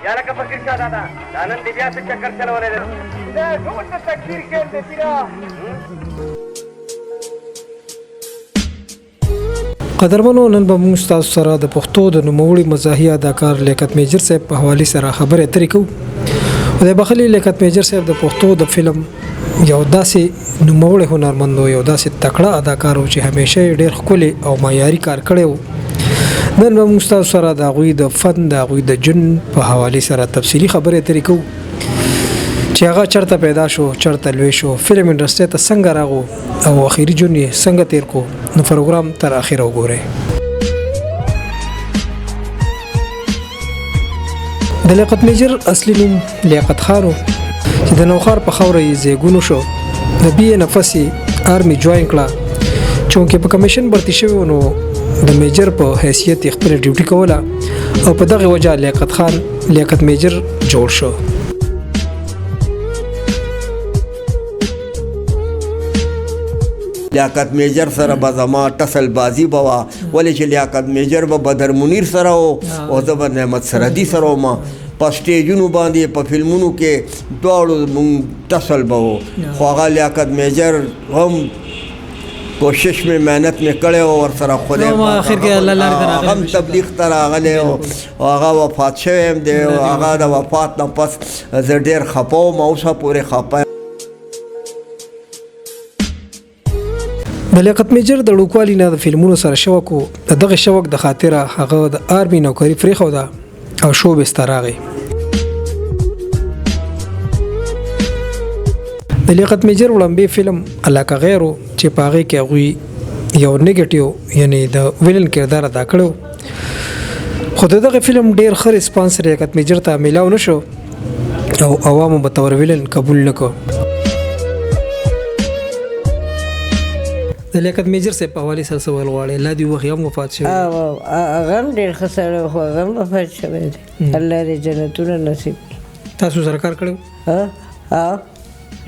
یالکه فقیر شاه دادا دا نن دې بیا څه چکر چلولی دی دا ټول د تکبیر کیل دی پیرا. قدرمنو نن به موږ ستاسو سره د پښتو د نوموړي مزاحیه اداکار لیاقت میجر صاحب په حوالې سره خبرې اترې کوو. خدای بخښلي لیاقت میجر صاحب د پښتو د فلم یو داسې نوموړی هنرمند و، یو داسې تکړه اداکار و چې همیشه یې ډېر ښکلی او معیاري کار کړی و. نن به موږ ستاسو سره د هغوی د فن د هغوی د ژوند په حوالې سره تفصیلي خبرې اترې کوو چې هغه چرته پیدا شو، چرته لوی شو، فلم انډسټري ته څنګه راغو او اخري ژوند یې څنګه تیر کو. نو پروګرام تر اخره وګورئ. د لیاقت میجر اصلي نوم لیاقت خان و چې د نوښار په خاوره یې زیږون شو. د بي اے نفس یې آرمي جوین کړه. چونکې په کمیشن برتي شوی نو د میجر په حیثیت یې خپله ډیوټي کوله او په دغه وجه لیاقت خان لیاقت میجر جوړ شو. لیاقت میجر سره به زما ټسل بازي به وه، ولې چې لیاقت میجر به بدر منیر سره و او زه به نعمت سردي سره وم. په سټیجونو باندې په فلمونو کې دواړو مونږ ټسل به و. خو هغه لیاقت میجر هم کوشش مې محنت مې کړی و ورسره، خدای هم تبلیغ ته راغلی و. هغه وفات شوی هم دی. هغه د وفات نه پس زه ډېر خفه وم، اوسه پورې خفه. د لیاقت میجر د ډوکوالي نه د فلمونو سره شوق و. د دغه شوق د خاطره هغه د آرمي نوکري پرېښوده او شو بسته راغی. د لیاقت میجر وړاندې فلم علاقه غیر و چې په هغې کې هغوی یو نیګیټیو یعنی د ویلن کردار ادا کړی. خو د دغه فلم ډېر ښه ریسپانس لیاقت میجر ته میلاو نه شو او عوامو به طور ویلن قبول نه کړ. د لیاقت میجر صاحب په حوالې سره څه ویل غواړې؟ الله دې وخت هم وفات شوی. هغه هم ډېر ښه سړی خو هغه هم وفات شوی دی. الله دې جنتونه نصیب کړي. تاسو سره کار کړی و؟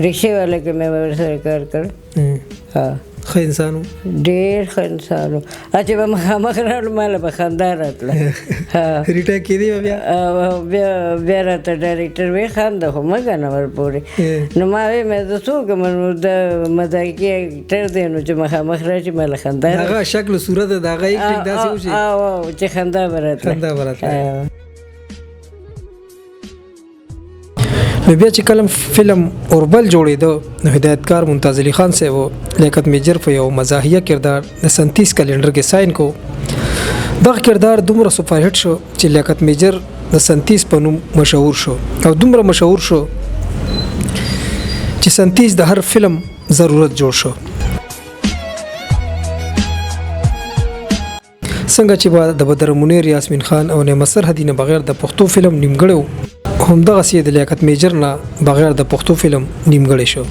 رکشې والا کې مې ورسره کار کړی. ښه انسان و؟ ډېر ښه انسان و. چې به مخامخ راغلو ما له به خندا راتله. ریټایر کېدی به بیا راته ډایرکټر وخانده خو مه ګڼه ورپورې. نو ما ویې مې زه څه وکړم؟ نو د مذاقي اکټر دی نو چې مخامخ راشي ما له خندا هغه شکل و صورت د هغه ایکټینګ داسې و چې خندا به راتله. نو بیا چې کله فلم اوربل جوړېده نو هدایتکار ممتاز علي خان صاحب لیاقت میجر په یو مزاحیه کردار د 37 کلندر کې ساين کو. دغه کردار دومره سپر هټ شو چې لیاقت میجر د 37 په نوم مشهور شو او دومره مشهور شو چې 37 د هر فلم ضرورت جوړ شو. څنګه چې د بدر منیر، یاسمین خان او نعمت سرحدي نه بغیر د پښتو فلم نیمګړی و، همدغسې د لیاقت میجر نه بغیر د پښتو فلم نیمګړی شو.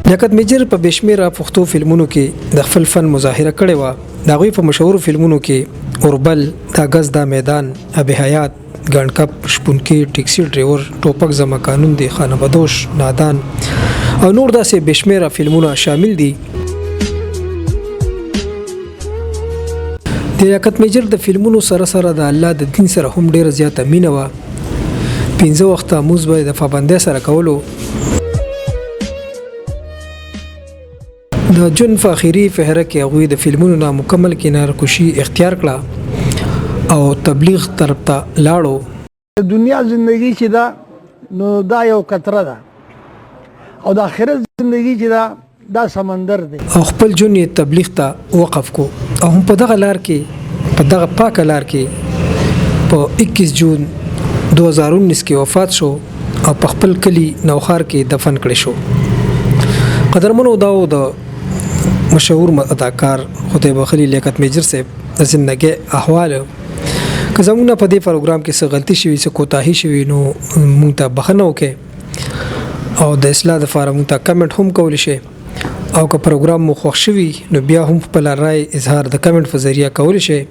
لیاقت میجر په بشمیره پښتو فلمونو کې د خپل فن مظاهره کړې وه. د هغوی په مشهورو فلمونو کې اوربل، دا غز دا میدان، اب حیات، ګڼ کپ، شپونکي، ټیکسي ډریور، ټوپک زما قانون دی، خانه بدوش، نادان او نور داسې بشمیره فلمونه شامل دي. د لیاقت میجر د فلمونو سره سره د الله د دین سره هم ډیره زیاته مینه وه. 15 وخته مونځ به د پابندۍ سره کولو. د ژوند په اخري فهره کې هغوی د فلمونو نه مکمل کنارکشي اختیار کړه او تبلیغ طرف ته لاړو. د دنیا زندگی چې دا نو دا یو قطره ده او د آخرت زندگی چې دا سمندر دی. او خپل ژوند یې تبلیغ ته وقف کو او هم په دغه لار کې په دغه پاکه لار کې په 21 جون 2019 کې وفات شو او په خپل کلی نوښار کې دفن کړی شو. قدرمنو دا و د مشهور اداکار خدای بخښلي لیاقت میجر صاحب د زندګۍ احوال. که زموږ نه په دې پروګرام کې څه غلطي شوي، څه کوتاهي شوي، نو موږ ته بخښنه وکړئ او د اصلاح دپاره موږ ته کمنټ هم کولی شئ. او که پروګرام مو خوښ شوي نو بیا هم خپل رائے اظهار د کمنټ په ذریعہ کولی شئ.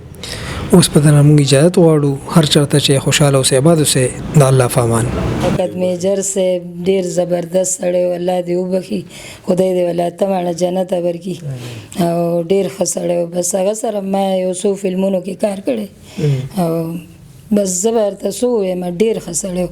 اوس په دغه موږ اجازه غواړو هر چرته چې خوشاله اوسې آباد اوسې د الله فامان. لیاقت میجر سے ډیر زبردست سړی و، الله دې وبخي، خدای دې ولایت ماړه جنت ورکړي او ډیر ښه سړی و. بس هغه سره ما یو څو فلمونو کې کار کړی او بس زه به ورته څه ووایم، ډیر ښه سړی و.